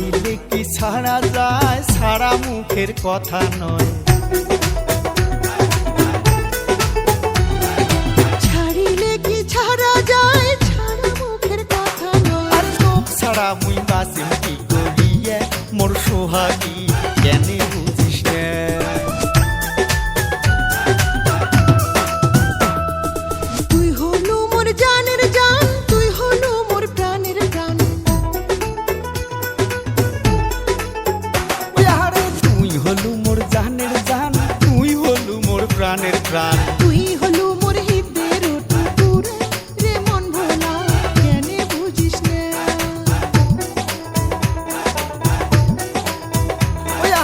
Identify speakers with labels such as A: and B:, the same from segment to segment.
A: ছাড়িলে কি ছাড়া যায়, ছাড়া মুখের কথা নয়।
B: ছাড়িলে কি ছাড়া যায়, ছাড়া মুখের কথা নয়।
A: আর তোক ছাড়া মুই বাঁচিম কি করিয়া, মোর সোহাগী কেনে বুঝিস না।
B: তুই হলু মোর জানের জান, তুই হলু মোর প্রাণের প্রাণ।
A: আরে তুই হলু মোর জানের জান, তুই হলু মোর প্রাণের প্রাণ।
B: তুই হলু মোর হৃদের টুকুর রে মন ভোলা, কেনে বুঝিস না।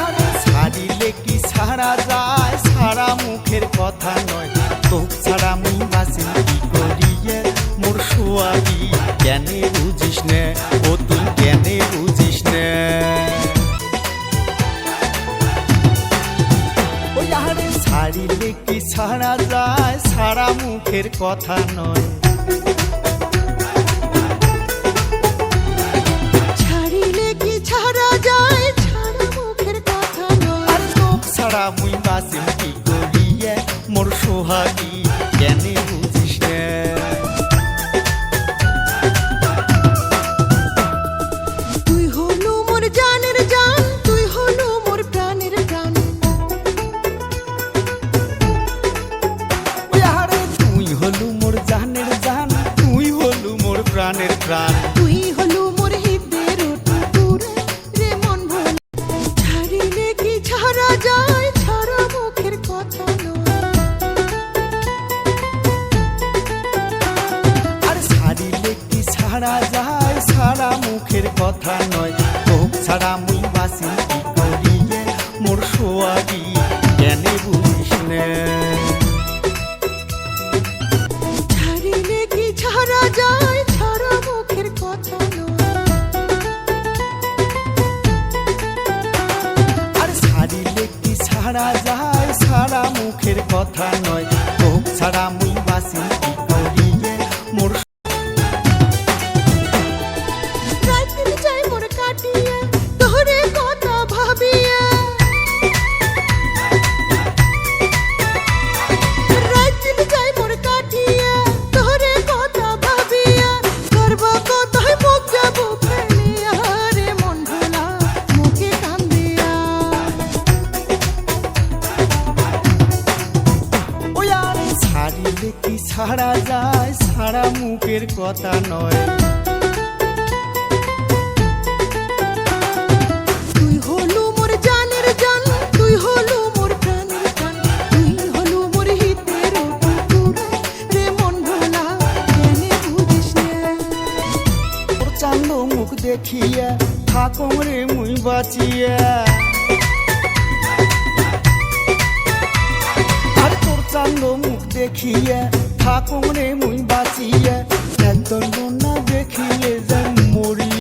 A: আরে ছাড়িলে কি ছাড়া যায়, ছাড়া মুখের কথা নয়। তোক ছাড়া মুই বাঁচিম কি করিয়া, মোর সোহাগী কেনে বুঝিস না, ও তুই কেনে বুঝিস না। আরে ছাড়িলে কি ছাড়া যায়, ছাড়া মুখের কথা নয়।
B: ছাড়িলে কি ছাড়া যায়, ছাড়া মুখের কথা নয়।
A: আর তোক ছাড়া মুই বাঁচিম কি করিয়া, মোর সোহাগী কেনে বুঝিস না।
B: তুই হলু মোর জানের জান, তুই হলু মোর প্রাণের প্রাণ।
A: আরে তুই হলু মোর জানের জান, তুই হলু মোর প্রাণের প্রাণ।
B: তুই হলু মোর হৃদের টুকুর রে মন ভোলা। ছাড়িলে কি ছাড়া যায়, ছাড়া মুখের কথা নয়।
A: আর ছাড়িলে কি ছাড়া যায়, ছাড়া মুখের কথা নয়। তোক ছাড়া মুই বাঁচিম কি করিয়া, মোর সোহাগী কেনে বুঝিস না।
B: ছাড়িলে কি ছাড়া যায়, ছাড়া মুখের কথা নয়।
A: আর ছাড়িলে কি ছাড়া যায়, ছাড়া মুখের কথা নয়। তোক ছাড়া মুই বাঁচিম কি করিয়া, মোর
B: রাতের যাই মোর কাটিয়ে তোরে কথা ভাবিয়ে। রাতের যাই মোর কাটিয়ে তোরে কথা ভাবিয়ে। করবা কথায় মুখ যাবো ফেলিয়া রে মন ভোলা, মুখে কান্দিয়া।
A: আরে ছাড়িলে কি ছাড়া যায়, ছাড়া মুখের কথা নয়।
B: তুই হলু মোর জানের জান, তুই হলু মোর প্রাণের প্রাণ। তুই হলু মোর হৃদের টুকুর রে মন ভোলা, কেনে বুঝিস না।
A: তোর চান্দ মুখ দেখিয়া থাকুম রে মুই বাঁচিয়া। আর তোর চান্দ মুখ দেখিয়া থাকুম রে মুই বাঁচিয়া।